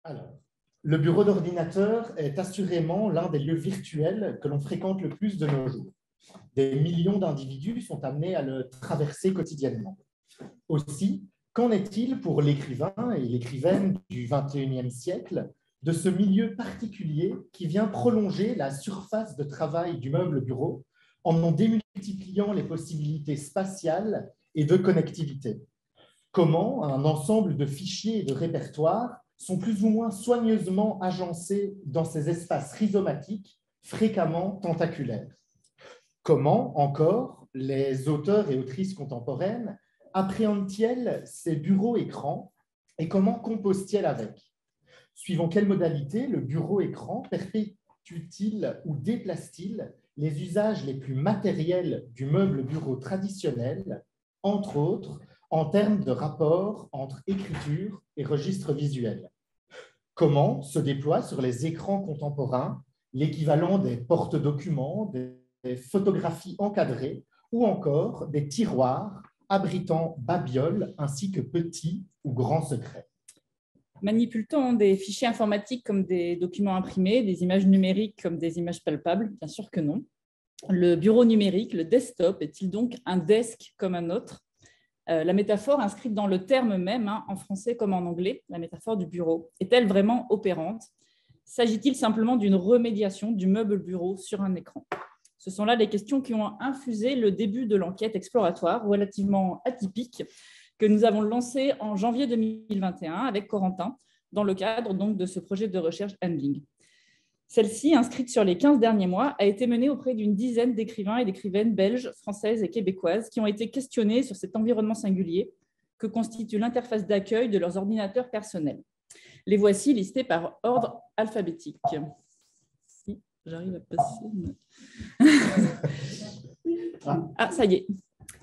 Alors, le bureau d'ordinateur est assurément l'un des lieux virtuels que l'on fréquente le plus de nos jours. Des millions d'individus sont amenés à le traverser quotidiennement. Aussi, qu'en est-il pour l'écrivain et l'écrivaine du XXIe siècle de ce milieu particulier qui vient prolonger la surface de travail du meuble bureau en démultipliant les possibilités spatiales et de connectivité? Comment un ensemble de fichiers et de répertoires sont plus ou moins soigneusement agencés dans ces espaces rhizomatiques fréquemment tentaculaires? Comment, encore, les auteurs et autrices contemporaines appréhendent-ils ces bureaux-écrans et comment composent-ils avec? Suivant quelle modalité le bureau-écran perpétue-t-il ou déplace-t-il les usages les plus matériels du meuble bureau traditionnel, entre autres en termes de rapport entre écriture et registre visuel? Comment se déploie sur les écrans contemporains l'équivalent des porte-documents, des photographies encadrées ou encore des tiroirs abritant babioles ainsi que petits ou grands secrets? Manipule-t-on des fichiers informatiques comme des documents imprimés, des images numériques comme des images palpables? Bien sûr que non. Le bureau numérique, le desktop, est-il donc un desk comme un autre? La métaphore inscrite dans le terme même, en français comme en anglais, la métaphore du bureau, est-elle vraiment opérante? S'agit-il simplement d'une remédiation du meuble bureau sur un écran? Ce sont là les questions qui ont infusé le début de l'enquête exploratoire relativement atypique que nous avons lancée en janvier 2021 avec Corentin dans le cadre donc de ce projet de recherche Handling. Celle-ci, inscrite sur les 15 derniers mois, a été menée auprès d'une dizaine d'écrivains et d'écrivaines belges, françaises et québécoises qui ont été questionnés sur cet environnement singulier que constitue l'interface d'accueil de leurs ordinateurs personnels. Les voici listés par ordre alphabétique. Si j'arrive à passer. Ah, ça y est.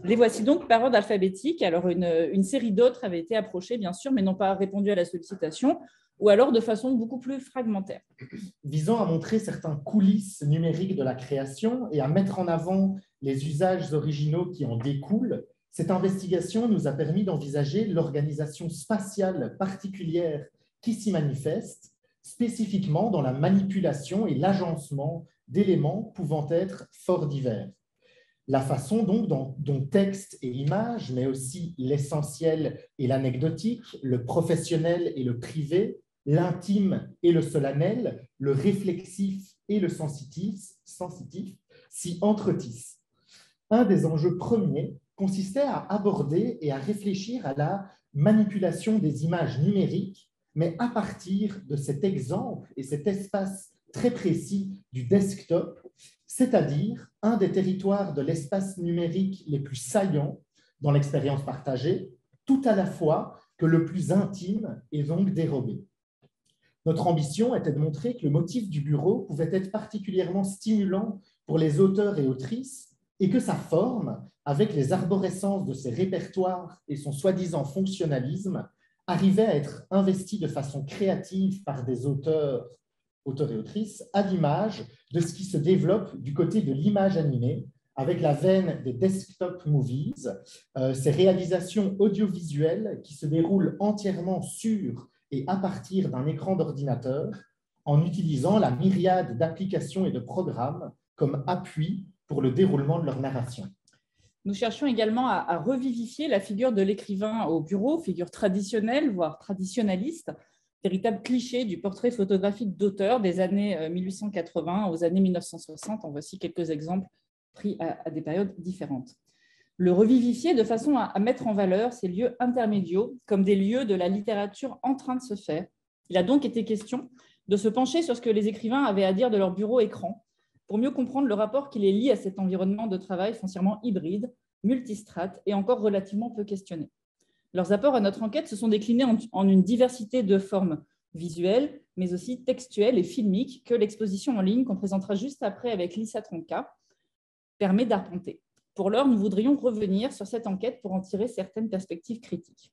Les voici donc par ordre alphabétique. Alors, une série d'autres avaient été approchées, bien sûr, mais n'ont pas répondu à la sollicitation, ou alors de façon beaucoup plus fragmentaire. Visant à montrer certaines coulisses numériques de la création et à mettre en avant les usages originaux qui en découlent, cette investigation nous a permis d'envisager l'organisation spatiale particulière qui s'y manifeste, spécifiquement dans la manipulation et l'agencement d'éléments pouvant être fort divers. La façon donc dont texte et image, mais aussi l'essentiel et l'anecdotique, le professionnel et le privé, l'intime et le solennel, le réflexif et le sensitif s'y entretissent. Un des enjeux premiers consistait à aborder et à réfléchir à la manipulation des images numériques, mais à partir de cet exemple et cet espace très précis du desktop, c'est-à-dire un des territoires de l'espace numérique les plus saillants dans l'expérience partagée, tout à la fois que le plus intime et donc dérobé. Notre ambition était de montrer que le motif du bureau pouvait être particulièrement stimulant pour les auteurs et autrices et que sa forme, avec les arborescences de ses répertoires et son soi-disant fonctionnalisme, arrivait à être investie de façon créative par des auteurs et autrices, à l'image de ce qui se développe du côté de l'image animée, avec la veine des desktop movies, ces réalisations audiovisuelles qui se déroulent entièrement sur et à partir d'un écran d'ordinateur, en utilisant la myriade d'applications et de programmes comme appui pour le déroulement de leur narration. Nous cherchions également à revivifier la figure de l'écrivain au bureau, figure traditionnelle, voire traditionnaliste, véritable cliché du portrait photographique d'auteur des années 1880 aux années 1960. En voici quelques exemples pris à des périodes différentes. Le revivifier de façon à mettre en valeur ces lieux intermédiaux comme des lieux de la littérature en train de se faire. Il a donc été question de se pencher sur ce que les écrivains avaient à dire de leur bureau-écran pour mieux comprendre le rapport qui les lie à cet environnement de travail foncièrement hybride, multistrate et encore relativement peu questionné. Leurs apports à notre enquête se sont déclinés en une diversité de formes visuelles, mais aussi textuelles et filmiques que l'exposition en ligne qu'on présentera juste après avec Lisa Tronca permet d'arpenter. Pour l'heure, nous voudrions revenir sur cette enquête pour en tirer certaines perspectives critiques.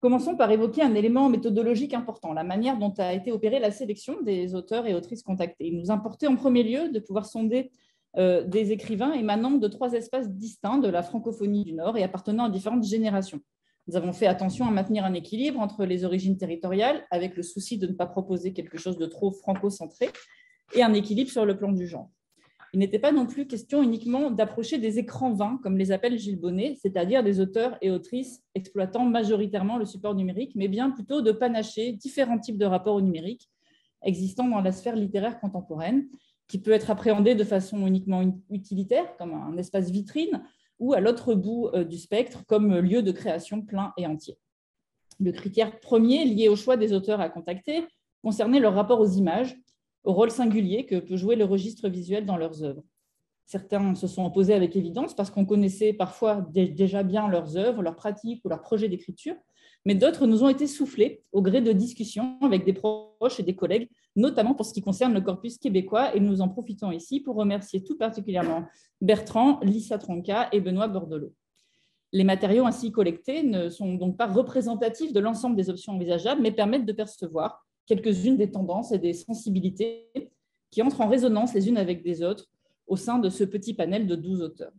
Commençons par évoquer un élément méthodologique important, la manière dont a été opérée la sélection des auteurs et autrices contactés. Il nous importait en premier lieu de pouvoir sonder des écrivains émanant de 3 espaces distincts de la francophonie du Nord et appartenant à différentes générations. Nous avons fait attention à maintenir un équilibre entre les origines territoriales, avec le souci de ne pas proposer quelque chose de trop franco-centré, et un équilibre sur le plan du genre. Il n'était pas non plus question uniquement d'approcher des écrans vains, comme les appelle Gilles Bonnet, c'est-à-dire des auteurs et autrices exploitant majoritairement le support numérique, mais bien plutôt de panacher différents types de rapports au numérique existant dans la sphère littéraire contemporaine, qui peut être appréhendé de façon uniquement utilitaire, comme un espace vitrine, ou à l'autre bout du spectre, comme lieu de création plein et entier. Le critère premier lié au choix des auteurs à contacter concernait leur rapport aux images, au rôle singulier que peut jouer le registre visuel dans leurs œuvres. Certains se sont opposés avec évidence parce qu'on connaissait parfois déjà bien leurs œuvres, leurs pratiques ou leurs projets d'écriture, mais d'autres nous ont été soufflés au gré de discussions avec des proches et des collègues, notamment pour ce qui concerne le corpus québécois, et nous en profitons ici pour remercier tout particulièrement Bertrand, Lisa Tronca et Benoît Bordelot. Les matériaux ainsi collectés ne sont donc pas représentatifs de l'ensemble des options envisageables, mais permettent de percevoir quelques-unes des tendances et des sensibilités qui entrent en résonance les unes avec les autres au sein de ce petit panel de 12 auteurs.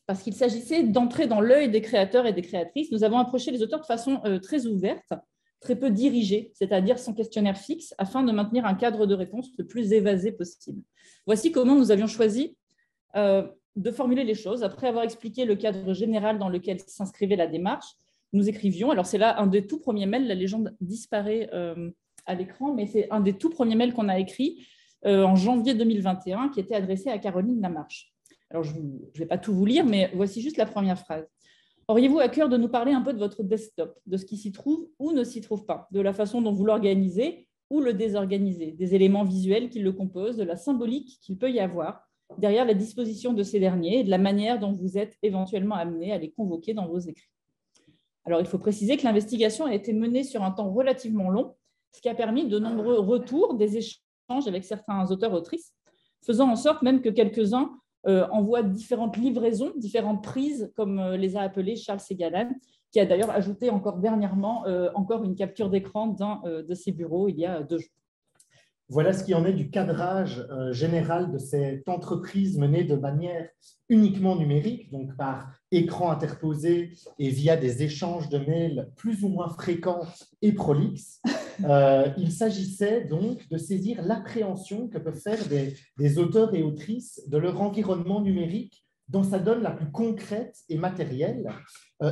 Parce qu'il s'agissait d'entrer dans l'œil des créateurs et des créatrices, nous avons approché les auteurs de façon très ouverte, très peu dirigée, c'est-à-dire sans questionnaire fixe, afin de maintenir un cadre de réponse le plus évasé possible. Voici comment nous avions choisi de formuler les choses. Après avoir expliqué le cadre général dans lequel s'inscrivait la démarche, nous écrivions, alors c'est là un des tout premiers mails, la légende disparaît à l'écran, mais c'est un des tout premiers mails qu'on a écrit en janvier 2021, qui était adressé à Caroline Lamarche. Alors, je ne vais pas tout vous lire, mais voici juste la première phrase. Auriez-vous à cœur de nous parler un peu de votre desktop, de ce qui s'y trouve ou ne s'y trouve pas, de la façon dont vous l'organisez ou le désorganisez, des éléments visuels qui le composent, de la symbolique qu'il peut y avoir derrière la disposition de ces derniers et de la manière dont vous êtes éventuellement amené à les convoquer dans vos écrits. Alors, il faut préciser que l'investigation a été menée sur un temps relativement long, ce qui a permis de nombreux retours, des échanges avec certains auteurs-autrices, faisant en sorte même que quelques-uns envoient différentes livraisons, différentes prises, comme les a appelées Charles Ségalan, qui a d'ailleurs ajouté encore dernièrement encore une capture d'écran d'un de ses bureaux il y a 2 jours. Voilà ce qui en est du cadrage général de cette entreprise menée de manière uniquement numérique, donc par écran interposé et via des échanges de mails plus ou moins fréquents et prolixes. Il s'agissait donc de saisir l'appréhension que peuvent faire des auteurs et autrices de leur environnement numérique dans sa donne la plus concrète et matérielle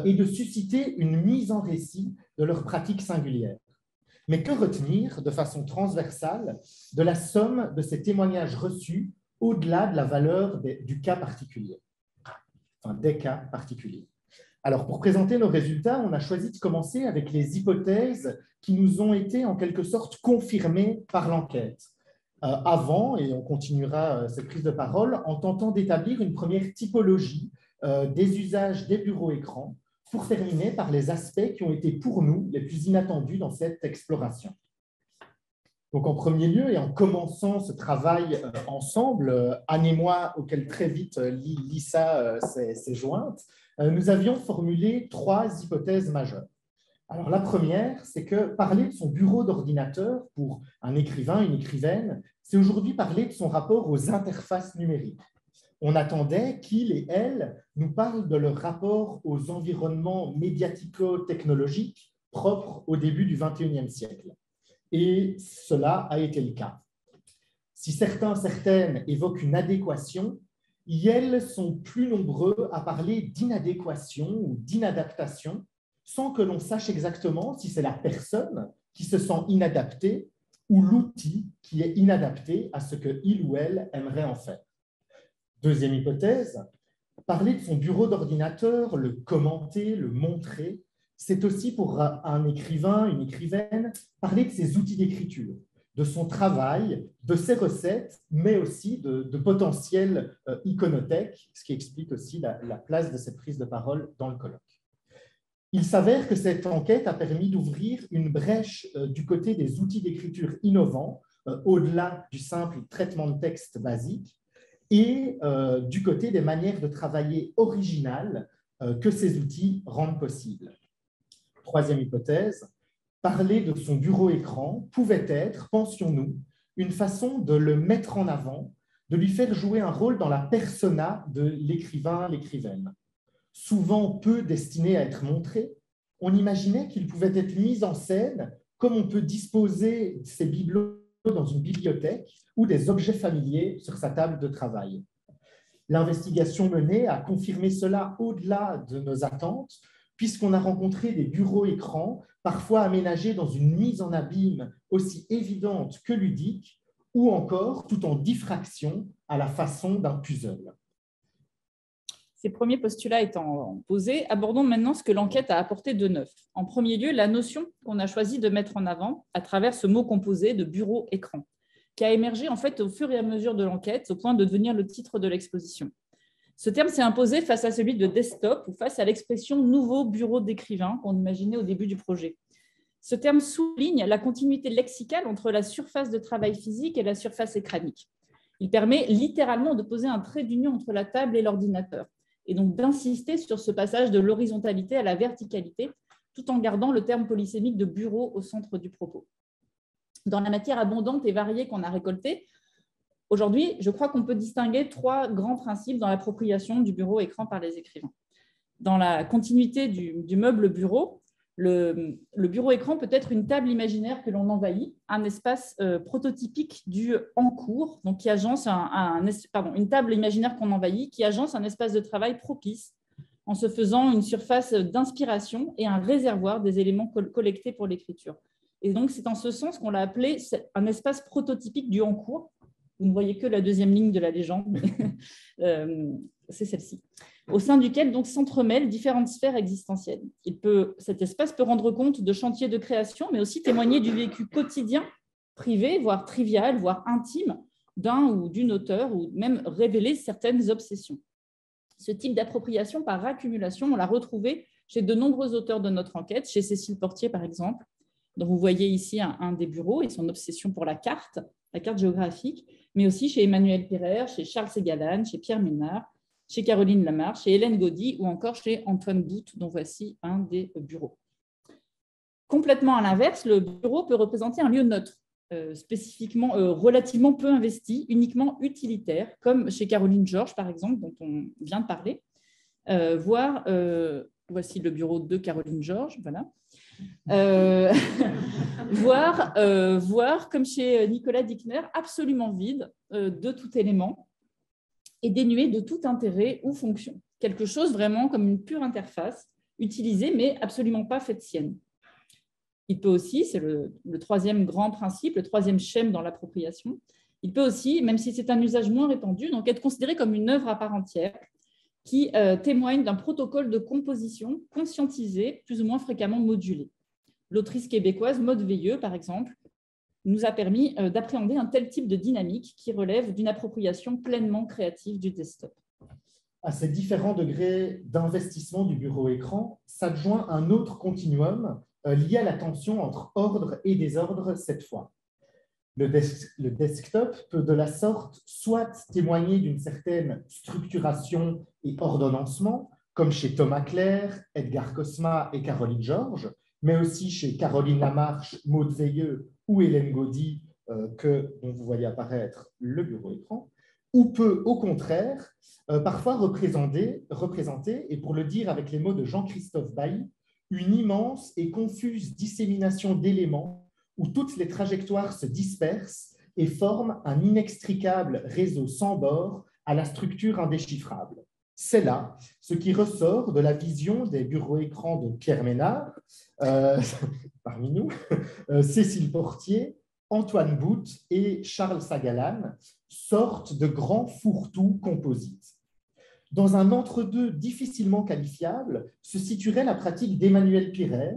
et de susciter une mise en récit de leurs pratiques singulières. Mais que retenir de façon transversale de la somme de ces témoignages reçus au-delà de la valeur du cas particulier, enfin des cas particuliers? Alors, pour présenter nos résultats, on a choisi de commencer avec les hypothèses qui nous ont été en quelque sorte confirmées par l'enquête. Avant, et on continuera cette prise de parole, en tentant d'établir une première typologie des usages des bureaux écrans, pour terminer par les aspects qui ont été pour nous les plus inattendus dans cette exploration. Donc, en premier lieu, et en commençant ce travail ensemble, Anne et moi, auquel très vite Lisa s'est jointe, nous avions formulé 3 hypothèses majeures. Alors, la première, c'est que parler de son bureau d'ordinateur pour un écrivain, une écrivaine, c'est aujourd'hui parler de son rapport aux interfaces numériques. On attendait qu'ils et elles nous parlent de leur rapport aux environnements médiatico-technologiques propres au début du XXIe siècle. Et cela a été le cas. Si certaines évoquent une adéquation, elles sont plus nombreux à parler d'inadéquation ou d'inadaptation, sans que l'on sache exactement si c'est la personne qui se sent inadaptée ou l'outil qui est inadapté à ce qu'il ou elle aimerait en faire. Deuxième hypothèse, parler de son bureau d'ordinateur, le commenter, le montrer, c'est aussi pour un écrivain, une écrivaine, parler de ses outils d'écriture, de son travail, de ses recettes, mais aussi de potentielles iconothèques, ce qui explique aussi la place de cette prise de parole dans le colloque. Il s'avère que cette enquête a permis d'ouvrir une brèche du côté des outils d'écriture innovants, au-delà du simple traitement de texte basique, et du côté des manières de travailler originales que ces outils rendent possibles. Troisième hypothèse, parler de son bureau écran pouvait être, pensions-nous, une façon de le mettre en avant, de lui faire jouer un rôle dans la persona de l'écrivain, l'écrivaine. Souvent peu destiné à être montré, on imaginait qu'il pouvait être mis en scène comme on peut disposer ses bibelots dans une bibliothèque ou des objets familiers sur sa table de travail. L'investigation menée a confirmé cela au-delà de nos attentes, puisqu'on a rencontré des bureaux écrans, parfois aménagés dans une mise en abîme aussi évidente que ludique, ou encore tout en diffraction à la façon d'un puzzle. Ces premiers postulats étant posés, abordons maintenant ce que l'enquête a apporté de neuf. En premier lieu, la notion qu'on a choisi de mettre en avant à travers ce mot composé de bureau-écran, qui a émergé en fait au fur et à mesure de l'enquête, au point de devenir le titre de l'exposition. Ce terme s'est imposé face à celui de desktop ou face à l'expression nouveau bureau d'écrivain qu'on imaginait au début du projet. Ce terme souligne la continuité lexicale entre la surface de travail physique et la surface écranique. Il permet littéralement de poser un trait d'union entre la table et l'ordinateur, et donc d'insister sur ce passage de l'horizontalité à la verticalité, tout en gardant le terme polysémique de bureau au centre du propos. Dans la matière abondante et variée qu'on a récoltée, aujourd'hui, je crois qu'on peut distinguer trois grands principes dans l'appropriation du bureau-écran par les écrivains. Dans la continuité du meuble bureau, le bureau-écran peut être une table imaginaire que l'on envahit, un espace prototypique du en cours, donc qui agence une table imaginaire qu'on envahit, qui agence un espace de travail propice en se faisant une surface d'inspiration et un réservoir des éléments collectés pour l'écriture. Et donc, c'est en ce sens qu'on l'a appelé un espace prototypique du en cours. Vous ne voyez que la deuxième ligne de la légende, c'est celle-ci, au sein duquel donc s'entremêlent différentes sphères existentielles. Cet espace peut rendre compte de chantiers de création, mais aussi témoigner du vécu quotidien, privé, voire trivial, voire intime, d'un ou d'une auteure, ou même révéler certaines obsessions. Ce type d'appropriation par accumulation, on l'a retrouvé chez de nombreux auteurs de notre enquête, chez Cécile Portier par exemple, dont vous voyez ici un des bureaux et son obsession pour la carte géographique, mais aussi chez Emmanuel Pirer, chez Charles Ségalane, chez Pierre Minard, chez Caroline Lamarche, chez Hélène Gaudy ou encore chez Antoine Boute, dont voici un des bureaux. Complètement à l'inverse, le bureau peut représenter un lieu neutre, spécifiquement relativement peu investi, uniquement utilitaire, comme chez Caroline Georges, par exemple, dont on vient de parler, voici le bureau de Caroline Georges, voilà. Voire, comme chez Nicolas Dickner, absolument vide de tout élément et dénué de tout intérêt ou fonction. Quelque chose vraiment comme une pure interface, utilisée mais absolument pas faite sienne. Il peut aussi, c'est le troisième grand principe, le troisième schème dans l'appropriation, il peut aussi, même si c'est un usage moins répandu, donc être considéré comme une œuvre à part entière qui témoigne d'un protocole de composition conscientisé, plus ou moins fréquemment modulé. L'autrice québécoise Maude Veilleux, par exemple, nous a permis d'appréhender un tel type de dynamique qui relève d'une appropriation pleinement créative du desktop. À ces différents degrés d'investissement du bureau-écran s'adjoint un autre continuum lié à la tension entre ordre et désordre cette fois. Le desktop peut de la sorte soit témoigner d'une certaine structuration et ordonnancement, comme chez Thomas Clair, Edgar Cosma et Caroline Georges, mais aussi chez Caroline Lamarche, Maude Veilleux ou Hélène Gaudy, dont vous voyez apparaître le bureau-écran, ou peut au contraire parfois représenter, et pour le dire avec les mots de Jean-Christophe Bailly, une immense et confuse dissémination d'éléments où toutes les trajectoires se dispersent et forment un inextricable réseau sans bord à la structure indéchiffrable. C'est là ce qui ressort de la vision des bureaux-écrans de Pierre Ménard, parmi nous, Cécile Portier, Antoine Boute et Charles Ségalane, sorte de grands fourre-tout composites. Dans un entre-deux difficilement qualifiable se situerait la pratique d'Emmanuel Pirer,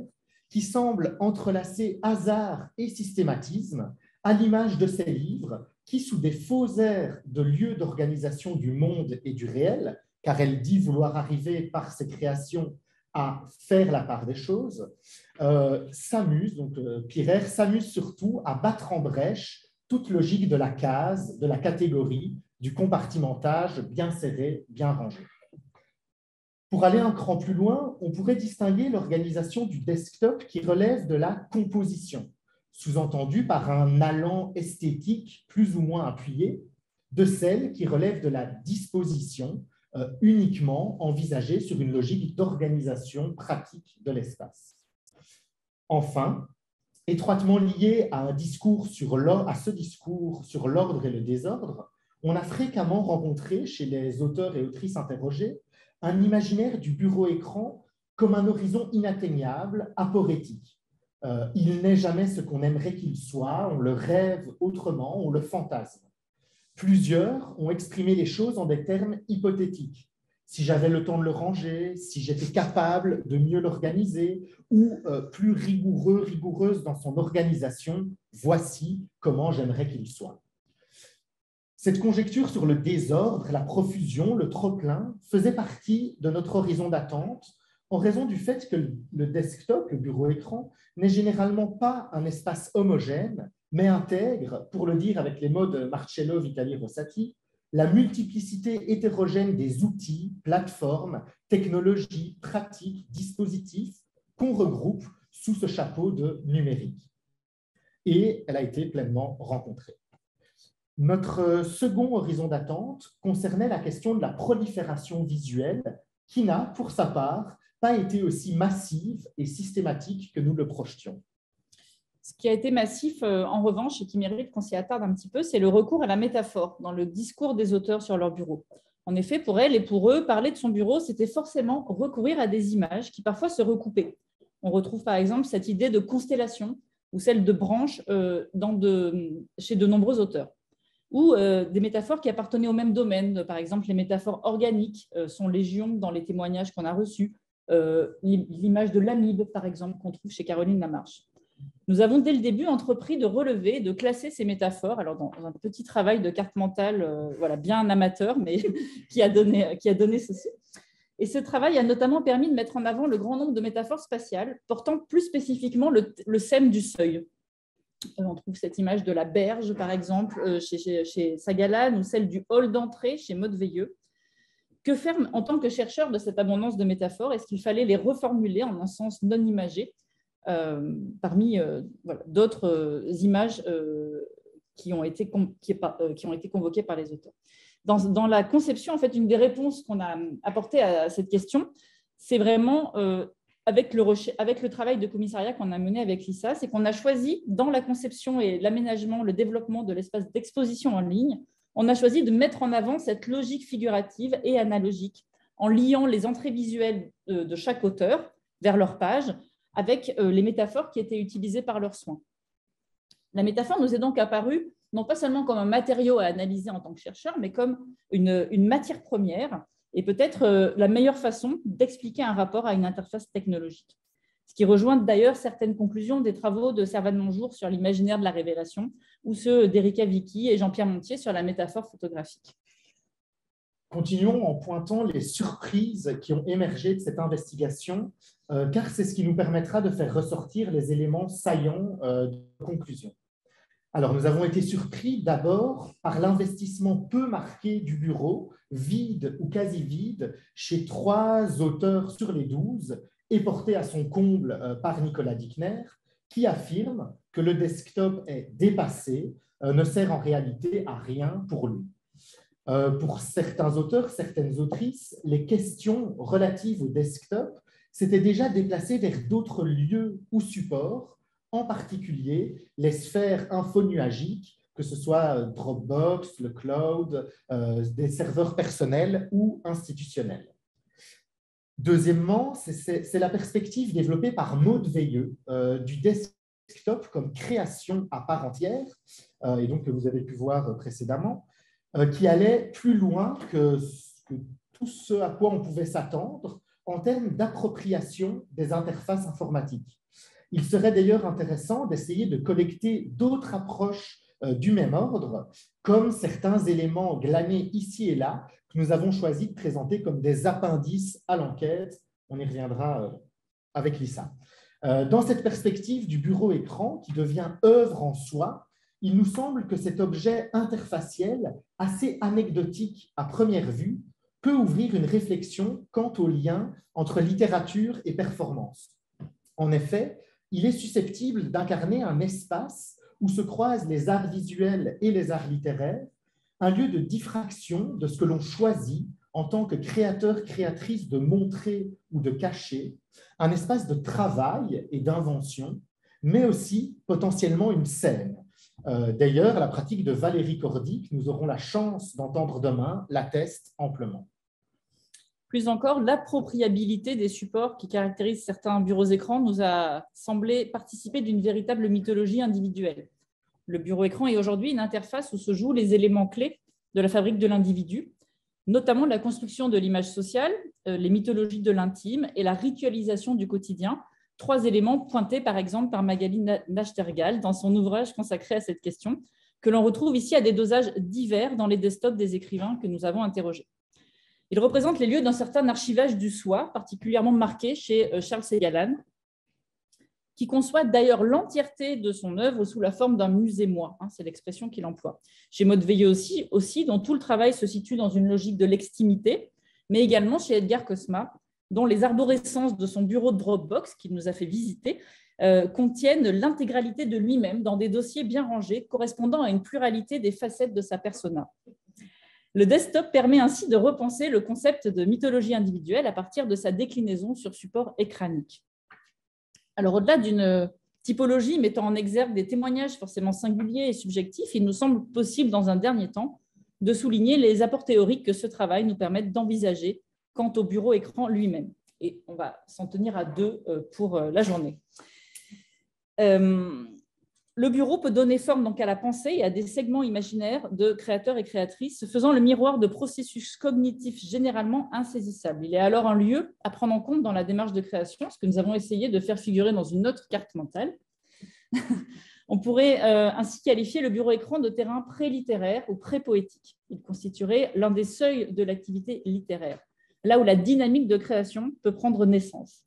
qui semble entrelacer hasard et systématisme, à l'image de ses livres, qui, sous des faux airs de lieu d'organisation du monde et du réel, car elle dit vouloir arriver par ses créations à faire la part des choses, s'amuse, donc Pirer s'amuse surtout à battre en brèche toute logique de la case, de la catégorie, du compartimentage bien serré, bien rangé. Pour aller un cran plus loin, on pourrait distinguer l'organisation du desktop qui relève de la composition, sous-entendu par un allant esthétique plus ou moins appuyé, de celle qui relève de la disposition, uniquement envisagé sur une logique d'organisation pratique de l'espace. Enfin, étroitement lié à ce discours sur l'ordre et le désordre, on a fréquemment rencontré chez les auteurs et autrices interrogés un imaginaire du bureau-écran comme un horizon inatteignable, aporétique. Il n'est jamais ce qu'on aimerait qu'il soit, on le rêve autrement, on le fantasme. Plusieurs ont exprimé les choses en des termes hypothétiques. Si j'avais le temps de le ranger, si j'étais capable de mieux l'organiser, ou plus rigoureuse dans son organisation, voici comment j'aimerais qu'il soit. Cette conjecture sur le désordre, la profusion, le trop-plein, faisait partie de notre horizon d'attente en raison du fait que le desktop, le bureau-écran, n'est généralement pas un espace homogène, mais intègre, pour le dire avec les mots de Marcello Vitali Rossati, la multiplicité hétérogène des outils, plateformes, technologies, pratiques, dispositifs qu'on regroupe sous ce chapeau de numérique. Et elle a été pleinement rencontrée. Notre second horizon d'attente concernait la question de la prolifération visuelle qui n'a, pour sa part, pas été aussi massive et systématique que nous le projetions. Ce qui a été massif, en revanche, et qui mérite qu'on s'y attarde un petit peu, c'est le recours à la métaphore dans le discours des auteurs sur leur bureau. En effet, pour elles et pour eux, parler de son bureau, c'était forcément recourir à des images qui parfois se recoupaient. On retrouve par exemple cette idée de constellation ou celle de branche chez de nombreux auteurs, ou des métaphores qui appartenaient au même domaine. Par exemple, les métaphores organiques sont légion dans les témoignages qu'on a reçus. L'image de l'amibe, par exemple, qu'on trouve chez Caroline Lamarche. Nous avons dès le début entrepris de relever, de classer ces métaphores, alors dans un petit travail de carte mentale, bien amateur, mais qui a donné ceci. Et ce travail a notamment permis de mettre en avant le grand nombre de métaphores spatiales, portant plus spécifiquement le sème du seuil. On trouve cette image de la berge, par exemple, chez Sagalan, ou celle du hall d'entrée chez Maud Veilleux. Que faire en tant que chercheur de cette abondance de métaphores? Est-ce qu'il fallait les reformuler en un sens non imagé parmi d'autres images qui ont été convoquées par les auteurs? Dans la conception, en fait, une des réponses qu'on a apportées à cette question, c'est vraiment, avec le travail de commissariat qu'on a mené avec Lisa, c'est qu'on a choisi, dans la conception et l'aménagement, le développement de l'espace d'exposition en ligne, on a choisi de mettre en avant cette logique figurative et analogique en liant les entrées visuelles de chaque auteur vers leur page avec les métaphores qui étaient utilisées par leurs soins. La métaphore nous est donc apparue non pas seulement comme un matériau à analyser en tant que chercheur, mais comme une matière première et peut-être la meilleure façon d'expliquer un rapport à une interface technologique. Ce qui rejoint d'ailleurs certaines conclusions des travaux de Servan Monjour sur l'imaginaire de la révélation ou ceux d'Erika Vicky et Jean-Pierre Montier sur la métaphore photographique. Continuons en pointant les surprises qui ont émergé de cette investigation, car c'est ce qui nous permettra de faire ressortir les éléments saillants de conclusion. Alors, nous avons été surpris d'abord par l'investissement peu marqué du bureau, vide ou quasi vide, chez 3 auteurs sur les 12, et porté à son comble par Nicolas Dickner, qui affirme que le desktop est dépassé, ne sert en réalité à rien pour lui. Pour certains auteurs, certaines autrices, les questions relatives au desktop s'étaient déjà déplacées vers d'autres lieux ou supports, en particulier les sphères infonuagiques, que ce soit Dropbox, le cloud, des serveurs personnels ou institutionnels. Deuxièmement, c'est la perspective développée par Maud Veilleux du desktop comme création à part entière, et donc que vous avez pu voir précédemment, qui allait plus loin que tout ce à quoi on pouvait s'attendre en termes d'appropriation des interfaces informatiques. Il serait d'ailleurs intéressant d'essayer de collecter d'autres approches du même ordre, comme certains éléments glanés ici et là que nous avons choisi de présenter comme des appendices à l'enquête. On y reviendra avec Lisa. Dans cette perspective du bureau-écran qui devient œuvre en soi, il nous semble que cet objet interfaciel, assez anecdotique à première vue, peut ouvrir une réflexion quant au lien entre littérature et performance. En effet, il est susceptible d'incarner un espace où se croisent les arts visuels et les arts littéraires, un lieu de diffraction de ce que l'on choisit en tant que créateur, créatrice de montrer ou de cacher, un espace de travail et d'invention, mais aussi potentiellement une scène. D'ailleurs, la pratique de Valérie Cordy, que nous aurons la chance d'entendre demain, l'atteste amplement. Plus encore, l'appropriabilité des supports qui caractérisent certains bureaux écrans nous a semblé participer d'une véritable mythologie individuelle. Le bureau écran est aujourd'hui une interface où se jouent les éléments clés de la fabrique de l'individu, notamment la construction de l'image sociale, les mythologies de l'intime et la ritualisation du quotidien, 3 éléments pointés par exemple par Magali Nachtergaal dans son ouvrage consacré à cette question, que l'on retrouve ici à des dosages divers dans les desktops des écrivains que nous avons interrogés. Il représente les lieux d'un certain archivage du soi, particulièrement marqué chez Charles Segalan, qui conçoit d'ailleurs l'entièreté de son œuvre sous la forme d'un musée-moi, c'est l'expression qu'il emploie. Chez Maud Veilleux aussi, dont tout le travail se situe dans une logique de l'extimité, mais également chez Edgar Cosma, dont les arborescences de son bureau de Dropbox, qu'il nous a fait visiter, contiennent l'intégralité de lui-même dans des dossiers bien rangés, correspondant à une pluralité des facettes de sa persona. Le desktop permet ainsi de repenser le concept de mythologie individuelle à partir de sa déclinaison sur support écranique. Alors, au-delà d'une typologie mettant en exergue des témoignages forcément singuliers et subjectifs, il nous semble possible, dans un dernier temps, de souligner les apports théoriques que ce travail nous permet d'envisager quant au bureau écran lui-même. Et on va s'en tenir à 2 pour la journée. Le bureau peut donner forme donc à la pensée et à des segments imaginaires de créateurs et créatrices, faisant le miroir de processus cognitifs généralement insaisissables. Il est alors un lieu à prendre en compte dans la démarche de création, ce que nous avons essayé de faire figurer dans une autre carte mentale. On pourrait ainsi qualifier le bureau écran de terrain pré-littéraire ou pré-poétique. Il constituerait l'un des seuils de l'activité littéraire, là où la dynamique de création peut prendre naissance.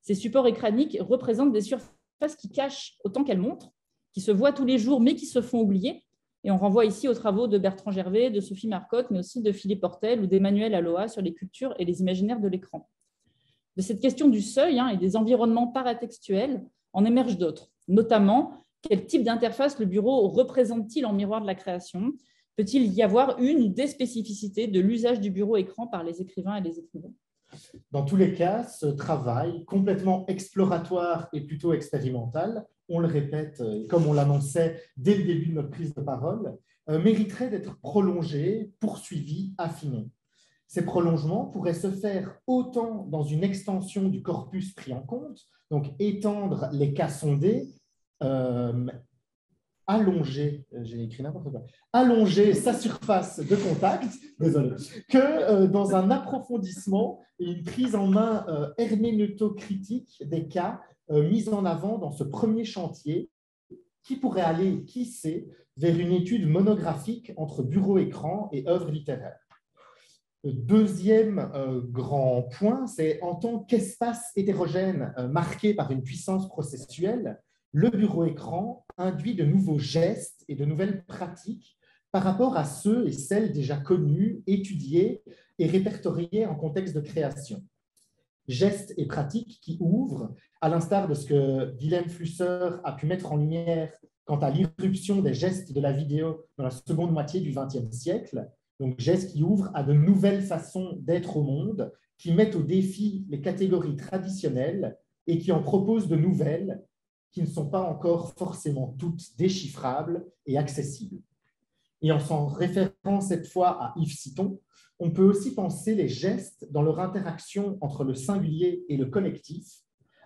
Ces supports écraniques représentent des surfaces qui cachent autant qu'elles montrent, qui se voient tous les jours, mais qui se font oublier. Et on renvoie ici aux travaux de Bertrand Gervais, de Sophie Marcotte, mais aussi de Philippe Hortel ou d'Emmanuel Aloha sur les cultures et les imaginaires de l'écran. De cette question du seuil et des environnements paratextuels en émergent d'autres, notamment quel type d'interface le bureau représente-t-il en miroir de la création? Peut-il y avoir une ou des spécificités de l'usage du bureau écran par les écrivains et les écrivains? Dans tous les cas, ce travail complètement exploratoire et plutôt expérimental, on le répète, comme on l'annonçait dès le début de notre prise de parole, mériterait d'être prolongé, poursuivi, affiné. Ces prolongements pourraient se faire autant dans une extension du corpus pris en compte, donc étendre les cas sondés, allonger, j'ai écrit n'importe quoi, allonger sa surface de contact, désolé, que dans un approfondissement et une prise en main herméneutocritique des cas mis en avant dans ce premier chantier qui pourrait aller, qui sait, vers une étude monographique entre bureau-écran et œuvre littéraire. Le deuxième grand point, c'est en tant qu'espace hétérogène marqué par une puissance processuelle, le bureau-écran induit de nouveaux gestes et de nouvelles pratiques par rapport à ceux et celles déjà connus, étudiés et répertoriés en contexte de création. Gestes et pratiques qui ouvrent, à l'instar de ce que Wilhelm Flusser a pu mettre en lumière quant à l'irruption des gestes de la vidéo dans la seconde moitié du XXe siècle, donc gestes qui ouvrent à de nouvelles façons d'être au monde, qui mettent au défi les catégories traditionnelles et qui en proposent de nouvelles qui ne sont pas encore forcément toutes déchiffrables et accessibles. Et en s'en référant cette fois à Yves Citon, on peut aussi penser les gestes dans leur interaction entre le singulier et le collectif,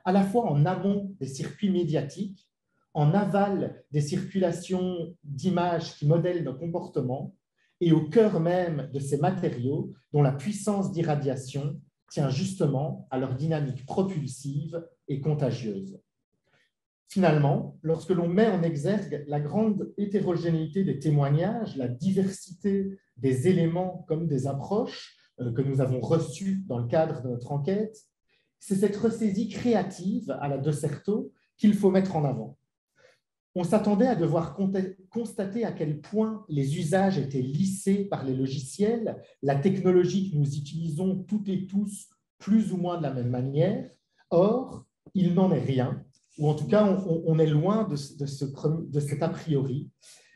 à la fois en amont des circuits médiatiques, en aval des circulations d'images qui modèlent nos comportements, et au cœur même de ces matériaux dont la puissance d'irradiation tient justement à leur dynamique propulsive et contagieuse. Finalement, lorsque l'on met en exergue la grande hétérogénéité des témoignages, la diversité des éléments comme des approches que nous avons reçus dans le cadre de notre enquête, c'est cette ressaisie créative à la De Certeau qu'il faut mettre en avant. On s'attendait à devoir constater à quel point les usages étaient lissés par les logiciels, la technologie que nous utilisons toutes et tous plus ou moins de la même manière. Or, il n'en est rien, ou en tout cas, on est loin de cet a priori.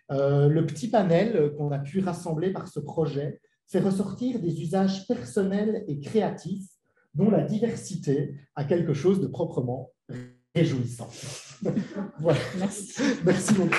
Le petit panel qu'on a pu rassembler par ce projet fait ressortir des usages personnels et créatifs dont la diversité a quelque chose de proprement réjouissant. Voilà. Merci. Merci beaucoup.